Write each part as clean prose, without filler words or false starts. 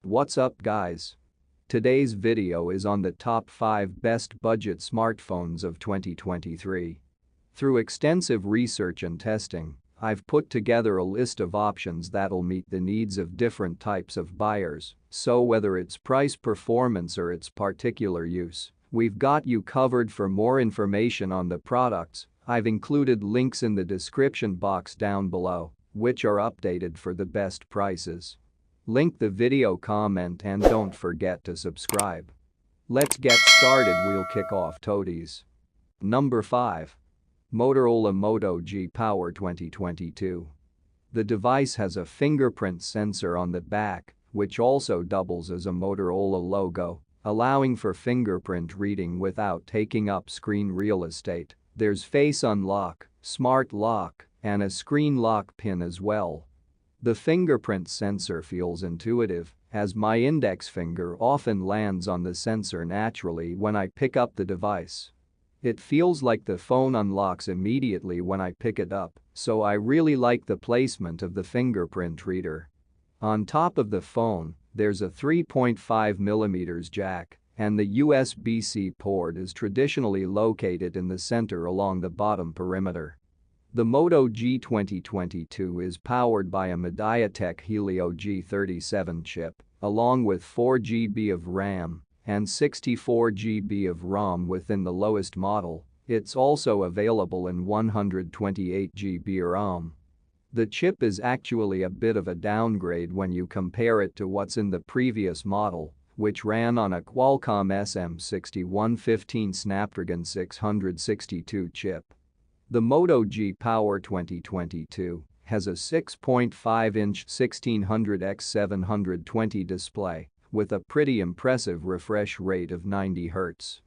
What's up guys? Today's video is on the top 5 best budget smartphones of 2023. Through extensive research and testing, I've put together a list of options that'll meet the needs of different types of buyers, so whether it's price performance or its particular use, we've got you covered. For more information on the products, I've included links in the description box down below, which are updated for the best prices. Link the video, comment, and don't forget to subscribe. Let's get started. We'll kick off toadies. Number 5. Motorola Moto G Power 2022. The device has a fingerprint sensor on the back, which also doubles as a Motorola logo, allowing for fingerprint reading without taking up screen real estate. There's face unlock, smart lock, and a screen lock pin as well. The fingerprint sensor feels intuitive, as my index finger often lands on the sensor naturally when I pick up the device. It feels like the phone unlocks immediately when I pick it up, so I really like the placement of the fingerprint reader. On top of the phone, there's a 3.5mm jack, and the USB-C port is traditionally located in the center along the bottom perimeter. The Moto G 2022 is powered by a MediaTek Helio G37 chip, along with 4GB of RAM and 64GB of ROM within the lowest model. It's also available in 128GB ROM. The chip is actually a bit of a downgrade when you compare it to what's in the previous model, which ran on a Qualcomm SM6115 Snapdragon 662 chip. The Moto G Power 2022 has a 6.5-inch 1600x720 display with a pretty impressive refresh rate of 90 Hz.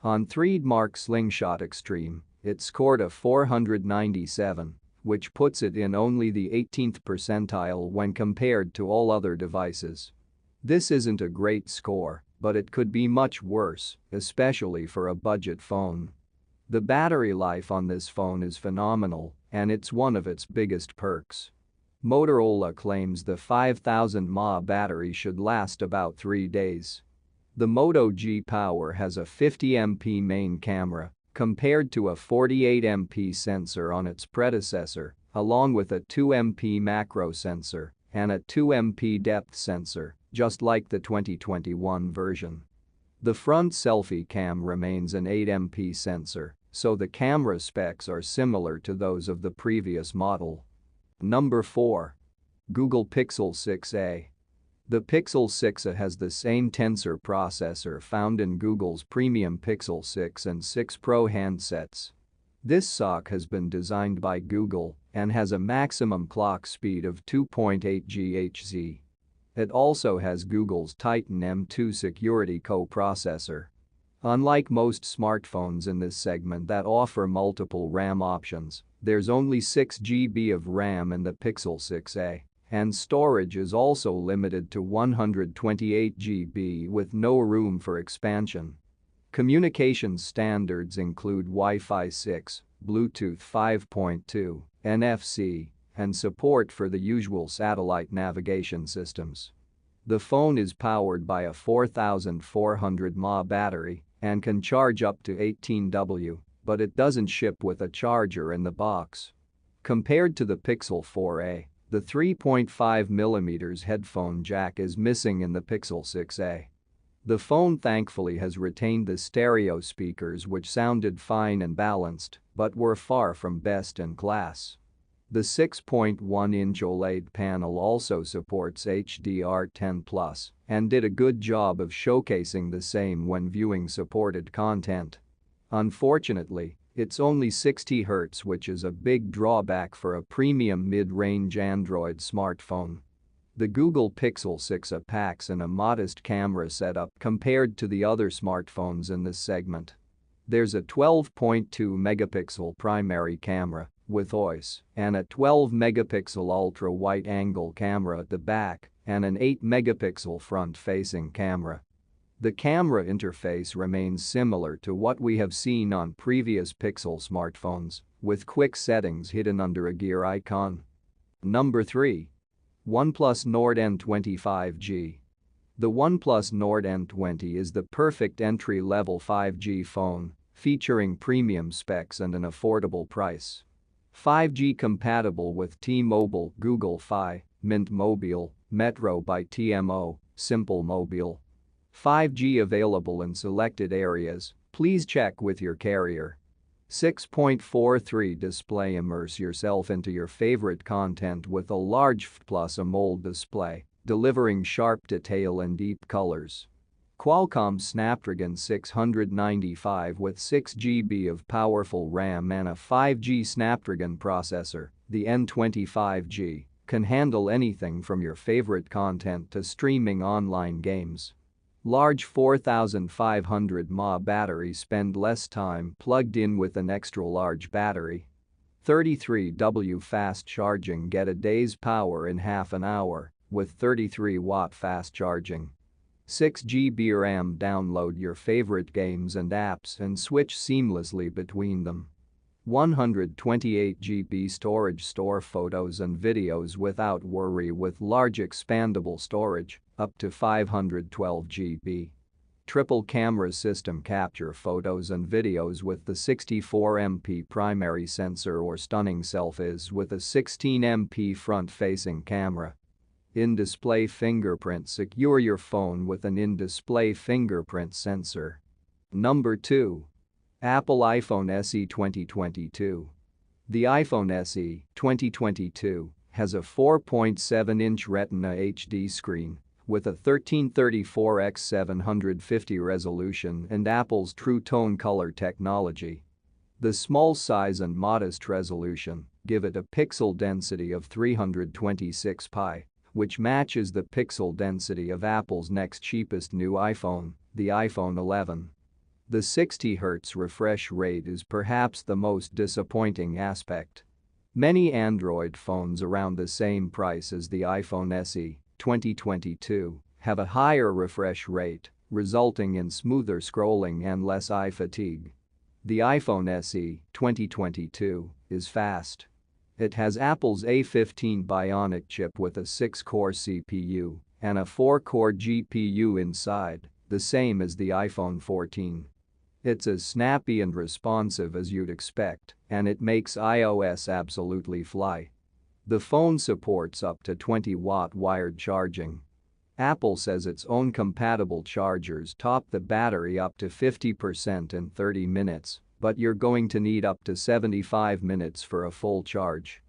On 3D Slingshot Extreme, it scored a 497, which puts it in only the 18th percentile when compared to all other devices. This isn't a great score, but it could be much worse, especially for a budget phone. The battery life on this phone is phenomenal, and it's one of its biggest perks. Motorola claims the 5000 mAh battery should last about 3 days. The Moto G Power has a 50MP main camera, compared to a 48MP sensor on its predecessor, along with a 2MP macro sensor and a 2MP depth sensor, just like the 2021 version. The front selfie cam remains an 8MP sensor, so the camera specs are similar to those of the previous model. Number 4. Google Pixel 6a. The Pixel 6a has the same Tensor processor found in Google's premium Pixel 6 and 6 Pro handsets. This SoC has been designed by Google and has a maximum clock speed of 2.8 GHz. It also has Google's Titan M2 security co-processor. Unlike most smartphones in this segment that offer multiple RAM options, there's only 6GB of RAM in the Pixel 6a, and storage is also limited to 128GB with no room for expansion. Communications standards include Wi-Fi 6, Bluetooth 5.2, NFC, and support for the usual satellite navigation systems. The phone is powered by a 4400 mAh battery and can charge up to 18W, but it doesn't ship with a charger in the box. Compared to the Pixel 4a, the 3.5mm headphone jack is missing in the Pixel 6a. The phone thankfully has retained the stereo speakers, which sounded fine and balanced, but were far from best in class. The 6.1-inch OLED panel also supports HDR10+ and did a good job of showcasing the same when viewing supported content. Unfortunately, it's only 60 Hz, which is a big drawback for a premium mid-range Android smartphone. The Google Pixel 6a packs in a modest camera setup compared to the other smartphones in this segment. There's a 12.2-megapixel primary camera with OIS and a 12-megapixel ultra-wide-angle camera at the back and an 8-megapixel front-facing camera. The camera interface remains similar to what we have seen on previous Pixel smartphones, with quick settings hidden under a gear icon. Number 3. OnePlus Nord N25G. The OnePlus Nord N20 is the perfect entry-level 5G phone, featuring premium specs and an affordable price. 5G compatible with T-Mobile, Google Fi, Mint Mobile, Metro by TMO, Simple Mobile. 5G available in selected areas, please check with your carrier. 6.43 display. Immerse yourself into your favorite content with a large plus AMOLED display, delivering sharp detail and deep colors. Qualcomm Snapdragon 695 with 6GB of powerful RAM and a 5G Snapdragon processor, the N25G, can handle anything from your favorite content to streaming online games. Large 4500 mAh battery. Spend less time plugged in with an extra large battery. 33W fast charging. Get a day's power in half an hour with 33-watt fast charging. 6GB RAM. Download your favorite games and apps and switch seamlessly between them. 128GB storage. Store photos and videos without worry with large expandable storage, up to 512GB. Triple camera system. Capture photos and videos with the 64MP primary sensor or stunning selfies with a 16MP front-facing camera. In-display fingerprint. Secure your phone with an in-display fingerprint sensor. Number 2. Apple iPhone SE 2022. The iPhone SE 2022 has a 4.7-inch Retina HD screen with a 1334x750 resolution and Apple's True Tone color technology. The small size and modest resolution give it a pixel density of 326 pi, which matches the pixel density of Apple's next cheapest new iPhone, the iPhone 11. The 60Hz refresh rate is perhaps the most disappointing aspect. Many Android phones around the same price as the iPhone SE 2022 have a higher refresh rate, resulting in smoother scrolling and less eye fatigue. The iPhone SE 2022 is fast. It has Apple's A15 Bionic chip with a 6-core CPU and a 4-core GPU inside, the same as the iPhone 14. It's as snappy and responsive as you'd expect, and it makes iOS absolutely fly. The phone supports up to 20-watt wired charging. Apple says its own compatible chargers top the battery up to 50% in 30 minutes, but you're going to need up to 75 minutes for a full charge.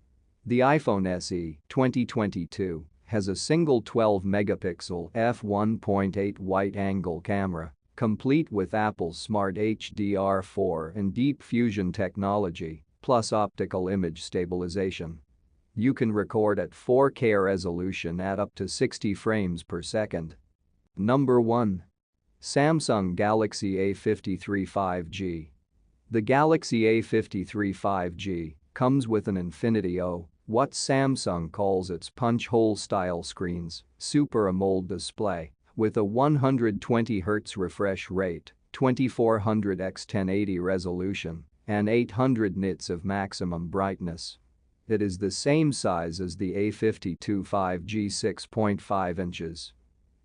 The iPhone SE 2022 has a single 12-megapixel f1.8 wide-angle camera, complete with Apple's Smart HDR4 and Deep Fusion technology, plus optical image stabilization. You can record at 4K resolution at up to 60 frames per second. Number 1. Samsung Galaxy A53 5G. The Galaxy A53 5G comes with an Infinity O, what Samsung calls its punch-hole style screens, Super AMOLED display, with a 120Hz refresh rate, 2400x 1080 resolution, and 800 nits of maximum brightness. It is the same size as the A52 5G 6.5 inches.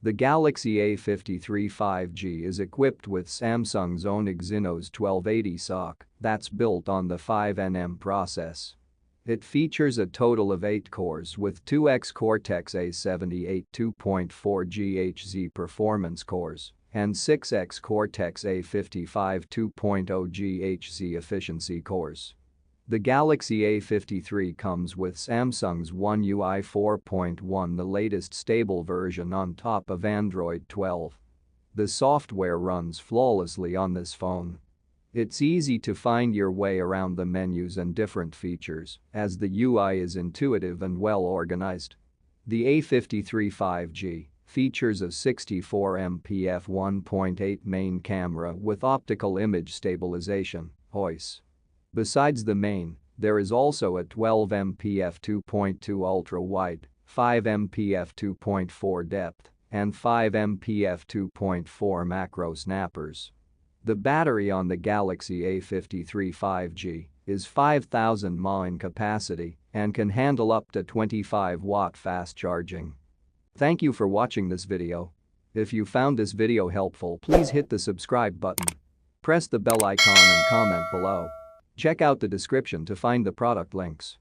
The Galaxy A53 5G is equipped with Samsung's own Exynos 1280 SoC that's built on the 5nm process. It features a total of 8 cores with 2x Cortex-A78 2.4 GHz performance cores and 6x Cortex-A55 2.0 GHz efficiency cores. The Galaxy A53 comes with Samsung's One UI 4.1, the latest stable version on top of Android 12. The software runs flawlessly on this phone. It's easy to find your way around the menus and different features, as the UI is intuitive and well organized. The A53 5G features a 64MP f1.8 main camera with optical image stabilization, OIS. Besides the main, there is also a 12MP f2.2 ultra-wide, 5MP f2.4 depth, and 5MP f2.4 macro snappers. The battery on the Galaxy A53 5G is 5000 mAh in capacity and can handle up to 25-watt fast charging. Thank you for watching this video. If you found this video helpful, please hit the subscribe button. Press the bell icon and comment below. Check out the description to find the product links.